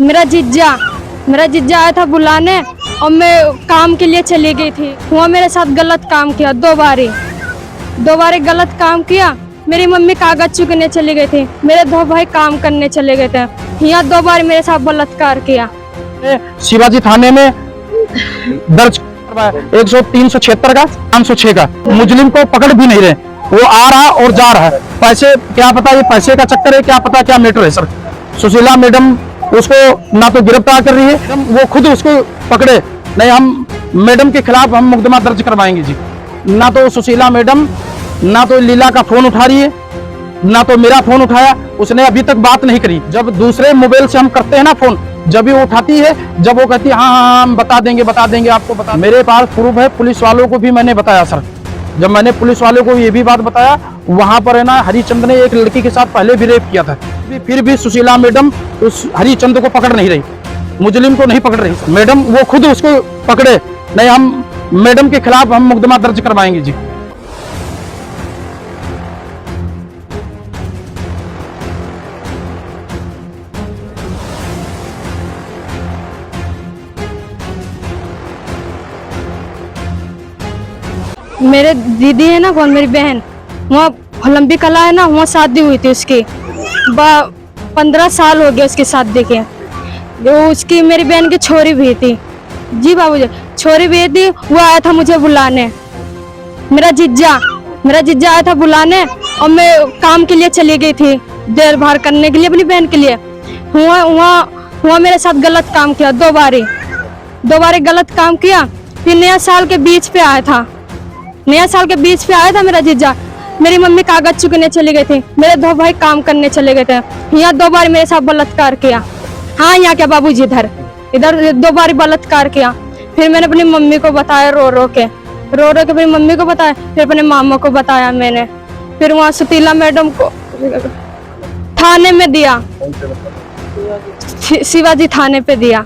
मेरा जीजा आया था बुलाने और मैं काम के लिए चली गई थी। वहाँ मेरे साथ गलत काम किया, दो बारी गलत काम किया। मेरी मम्मी कागज चुकने चली गई थी, मेरे दो भाई काम करने चले गए थे। यहाँ दो बार मेरे साथ बलात्कार किया। शिवाजी थाने में दर्ज 376 का 506 का मुजरिम को पकड़ भी नहीं रहे, वो आ रहा और जा रहा है। पैसे क्या पता ये पैसे का चक्कर है, क्या पता क्या मैटर है सर। सुशीला मैडम उसको ना तो गिरफ्तार कर रही है, वो खुद उसको पकड़े नहीं। हम मैडम के खिलाफ हम मुकदमा दर्ज करवाएंगे जी। ना तो सुशीला मैडम ना तो लीला का फोन उठा रही है, ना तो मेरा फोन उठाया, उसने अभी तक बात नहीं करी। जब दूसरे मोबाइल से हम करते हैं ना फोन, जब भी वो उठाती है, जब वो कहती है हाँ हम बता देंगे आपको बता। मेरे पास प्रूफ है, पुलिस वालों को भी मैंने बताया सर। जब मैंने पुलिस वालों को ये भी बात बताया, वहां पर है ना हरिचंद ने एक लड़की के साथ पहले भी रेप किया था, फिर भी सुशीला मैडम उस हरिचंद को पकड़ नहीं रही, मुजरिम को नहीं पकड़ रही। मैडम वो खुद उसको पकड़े नहीं, हम मैडम के खिलाफ हम मुकदमा दर्ज करवाएंगे जी। मेरे दीदी है ना, कौन मेरी बहन, वहाँ लंबी कला है ना, वहाँ शादी हुई थी उसकी। 15 साल हो गए उसकी शादी के। वो उसकी मेरी बहन की छोरी भी थी जी बाबूजी, छोरी भी थी। वो आया था मुझे बुलाने, मेरा जीजा आया था बुलाने और मैं काम के लिए चली गई थी, देर भार करने के लिए अपनी बहन के लिए। वहाँ मेरे साथ गलत काम किया, दो बारी गलत काम किया। फिर नया साल के बीच पे आया था मेरा जीजा। मेरी मम्मी कागज चुकने चली गई थी, मेरे दो भाई काम करने चले गए थे। यहाँ दो बार मेरे साथ बलात्कार किया। हाँ यहाँ क्या बाबूजी, इधर दो बार बलात्कार किया। फिर मैंने अपनी मम्मी को बताया, रो रो के अपनी मम्मी को बताया, फिर अपने मामा को बताया मैंने। फिर वहाँ सुशीला मैडम को थाने में दिया, शिवाजी थाने पे दिया।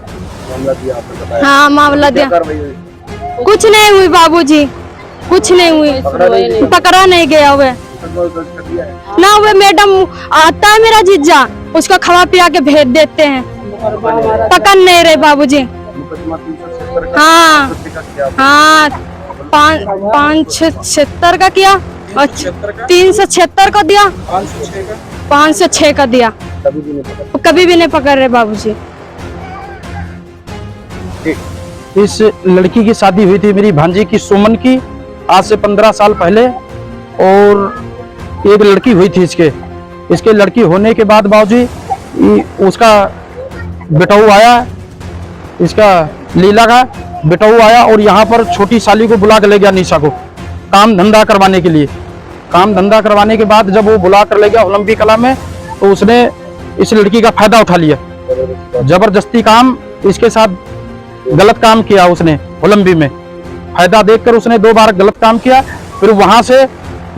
हाँ मामला दिया, कुछ नहीं हुई बाबूजी, कुछ नहीं हुई, पकड़ा नहीं गया हुए ना। हुए मैडम आता है मेरा जीजा, उसको खवा पिया के भेज देते हैं, पकड़ नहीं रहे बाबूजी। हाँ 576 का किया और 376 का दिया, 506 का दिया, कभी भी नहीं पकड़ रहे बाबूजी। इस लड़की की शादी हुई थी मेरी भांजी की सुमन की, आज से 15 साल पहले। और एक लड़की हुई थी इसके लड़की होने के बाद बाबूजी उसका बेटाऊ आया, इसका लीला का बेटाऊ आया और यहाँ पर छोटी साली को बुला कर ले गया, निशा को काम धंधा करवाने के लिए। काम धंधा करवाने के बाद जब वो बुला कर ले गया लंबी कला में, तो उसने इस लड़की का फायदा उठा लिया, जबरदस्ती काम इसके साथ गलत काम किया उसने। ओलंबी में फायदा देखकर उसने 2 बार गलत काम किया। फिर वहां से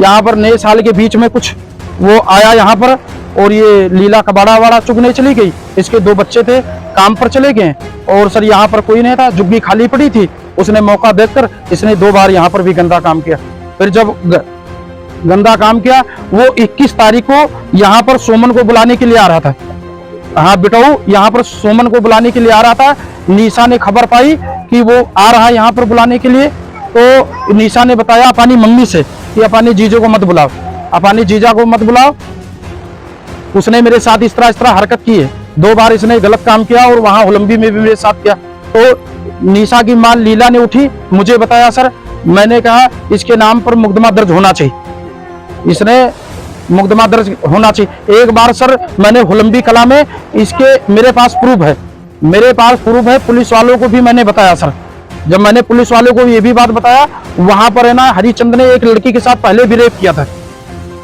यहाँ पर नए साल के बीच में कुछ वो आया यहाँ पर, और ये लीला कबाड़ा वाड़ा चुगने चली गई। इसके 2 बच्चे थे, काम पर चले गए और सर यहाँ पर कोई नहीं था, जुग्गी खाली पड़ी थी। उसने मौका देखकर इसने 2 बार यहाँ पर भी गंदा काम किया। फिर जब गंदा काम किया, वो 21 तारीख को यहाँ पर सोमन को बुलाने के लिए आ रहा था। हाँ बेटाऊ यहाँ पर सोमन को बुलाने के लिए आ रहा था। निशा ने खबर पाई कि वो आ रहा है यहाँ पर बुलाने के लिए, तो निशा ने बताया अपनी मम्मी से कि अपने जीजो को मत बुलाओ, अपने जीजा को मत बुलाओ। उसने मेरे साथ इस तरह हरकत की है। 2 बार इसने गलत काम किया और वहाँ होलंबी में भी मेरे साथ किया। तो निशा की मां लीला ने उठी, मुझे बताया सर, मैंने कहा इसके नाम पर मुकदमा दर्ज होना चाहिए, इसने मुकदमा दर्ज होना चाहिए। एक बार सर मैंने होलंबी कला में इसके मेरे पास प्रूफ है, पुलिस वालों को भी मैंने बताया सर। जब मैंने पुलिस वालों को ये भी बात बताया, वहां पर है ना हरिचंद ने एक लड़की के साथ पहले भी रेप किया था।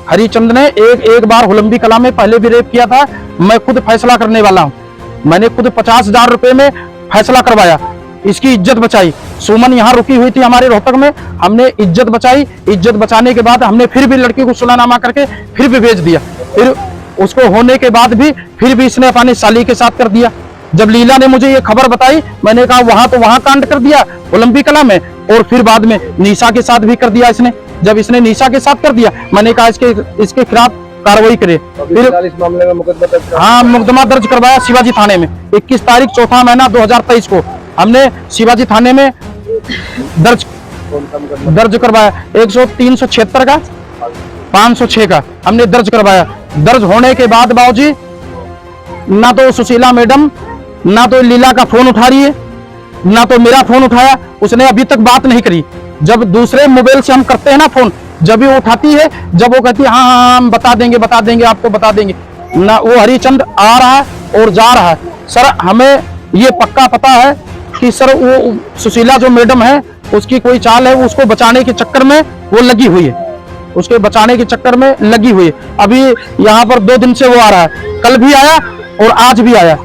हरिचंद ने एक बार होलंबी कला में पहले भी रेप किया था। मैं खुद फैसला करने वाला हूँ, मैंने खुद 50,000 रुपए में फैसला करवाया, इसकी इज्जत बचाई। सुमन यहाँ रुकी हुई थी हमारे रोहतक में, हमने इज्जत बचाई। इज्जत बचाने के बाद हमने फिर भी लड़की को सुलहनामा करके फिर भी भेज दिया। फिर उसको होने के बाद भी फिर भी इसने अपनी साली के साथ कर दिया। जब लीला ने मुझे ये खबर बताई, मैंने कहा वहां कांड कर दिया ओलंपी कला में, और फिर बाद में निशा के साथ भी कर दिया इसने। जब इसने निशा के साथ कर दिया, मैंने कहा इसके खिलाफ कार्रवाई करे। फिर इस मामले में मुकदमा दर्ज हाँ, मुकदमा दर्ज करवाया शिवाजी थाने में। 21 तारीख चौथा महीना 2023 को हमने शिवाजी थाने में दर्ज करवाया। 376 का 506 का हमने दर्ज करवाया। दर्ज होने के बाद बाबूजी ना तो सुशीला मैडम ना तो लीला का फोन उठा रही है, ना तो मेरा फोन उठाया। उसने अभी तक बात नहीं करी। जब दूसरे मोबाइल से हम करते हैं ना फोन, जब भी वो उठाती है, जब वो कहती है हाँ हाँ हम बता देंगे आपको बता देंगे, ना वो हरिचंद आ रहा है और जा रहा है। सर हमें ये पक्का पता है कि सर वो सुशीला जो मैडम है उसकी कोई चाल है, उसको बचाने के चक्कर में वो लगी हुई है, उसके बचाने के चक्कर में लगी हुई है। अभी यहाँ पर 2 दिन से वो आ रहा है, कल भी आया और आज भी आया।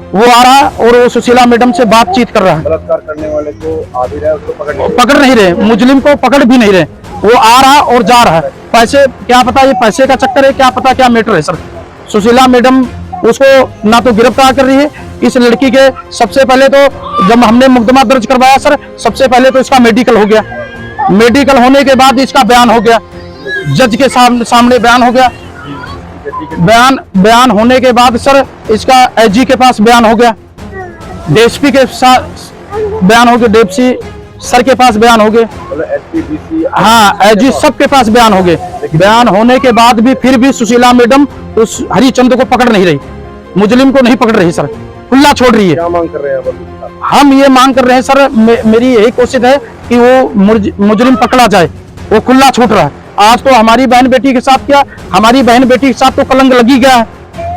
वो आ रहा है और वो सुशीला मैडम से बातचीत कर रहा है। बलात्कार करने वाले को आ भी रहा है, उसको पकड़ नहीं रहे, मुजरिम को पकड़ भी नहीं रहे। वो आ रहा और जा रहा है। पैसे, क्या पता ये पैसे का चक्कर है, क्या पता क्या मैटर है सर। सुशीला मैडम उसको ना तो गिरफ्तार कर रही है। इस लड़की के सबसे पहले तो जब हमने मुकदमा दर्ज करवाया सर, सबसे पहले तो इसका मेडिकल हो गया। मेडिकल होने के बाद इसका बयान हो गया, जज के सामने बयान हो गया। बयान होने के बाद सर इसका एजी के पास बयान हो गया, डीएसपी के साथ बयान हो गया, डीएसपी सर के पास बयान हो गए, हाँ एजी सबके पास बयान हो गए। बयान होने के बाद भी फिर भी सुशीला मैडम उस हरिचंद को पकड़ नहीं रही, मुजरिम को नहीं पकड़ रही सर, खुला छोड़ रही है। क्या मांग कर रहे हैं हम ये मांग कर रहे हैं सर, मेरी यही कोशिश है कि वो मुजरिम पकड़ा जाए। वो खुला छूट रहा है। आज तो हमारी बहन बेटी के साथ क्या, हमारी बहन बेटी के साथ तो कलंक लगी गया है,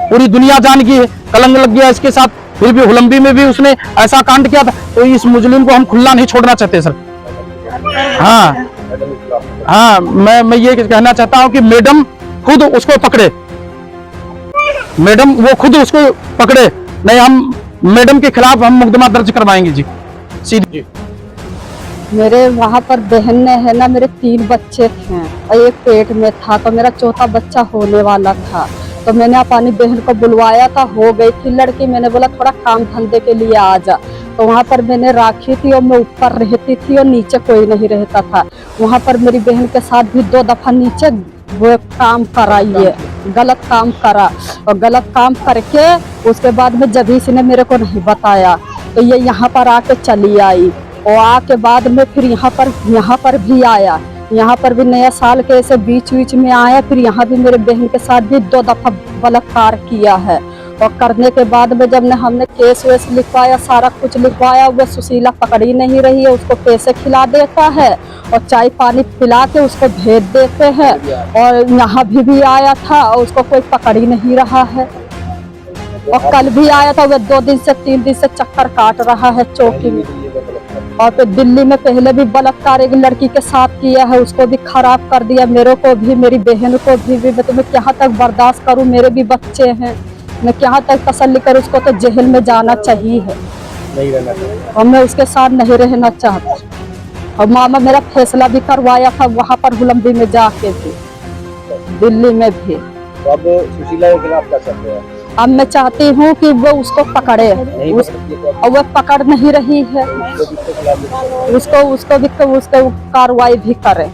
पूरी दुनिया जान गई है कलंक लग गया इसके साथ। फिर भी हुलम्बी में भी उसने ऐसा कांड किया था, तो इस मुजरिम को हम खुला नहीं छोड़ना चाहते सर। हाँ, मैं ये कहना चाहता हूँ कि मैडम खुद उसको पकड़े, मैडम वो खुद उसको पकड़े, नहीं हम मैडम के खिलाफ हम मुकदमा दर्ज करवाएंगे जी सीधे। मेरे वहाँ पर बहन ने है ना, मेरे 3 बच्चे थे और एक पेट में था, तो मेरा चौथा बच्चा होने वाला था। तो मैंने अपनी बहन को बुलवाया था, हो गई थी लड़की। मैंने बोला थोड़ा काम धंधे के लिए आ जा। तो वहाँ पर मैंने राखी थी और मैं ऊपर रहती थी और नीचे कोई नहीं रहता था। वहाँ पर मेरी बहन के साथ भी 2 दफा नीचे वो काम कराइए, गलत काम करा, और गलत काम करके उसके बाद में जब इसने ने मेरे को नहीं बताया, तो ये यहाँ पर आके चली आई। और आके बाद में फिर यहाँ पर भी आया, यहाँ पर भी नया साल के ऐसे बीच में आया। फिर यहाँ भी मेरे बहन के साथ भी 2 दफा बलात्कार किया है। और करने के बाद में जब हमने केस वेस लिखवाया, सारा कुछ लिखवाया, वो सुशीला पकड़ी नहीं रही है। उसको पैसे खिला देता है और चाय पानी पिला के उसको भेज देते हैं। और यहाँ भी आया था और उसको कोई पकड़ ही नहीं रहा है। और कल भी आया था, वह 2 दिन से 3 दिन से चक्कर काट रहा है चौकी में। और फिर दिल्ली में पहले भी बलात्कार एक लड़की के साथ किया है, उसको भी खराब कर दिया, मेरे को भी, मेरी बहन को भी। मैं क्या तक बर्दाश्त करूं, मेरे भी बच्चे हैं, मैं क्या तक तसल्ली करूं। उसको तो जेल में जाना चाहिए है, नहीं रहना चाहिए। और मैं उसके साथ नहीं रहना चाहता। और मामा मेरा फैसला भी करवाया था वहाँ पर हुलम्बी में जाके भी, दिल्ली में भी। तो अब सुशीला के खिलाफ क्या चाहते हैं? अब मैं चाहती हूँ कि वो उसको पकड़े, और वो पकड़ नहीं रही है, उसको भी कार्रवाई भी करे।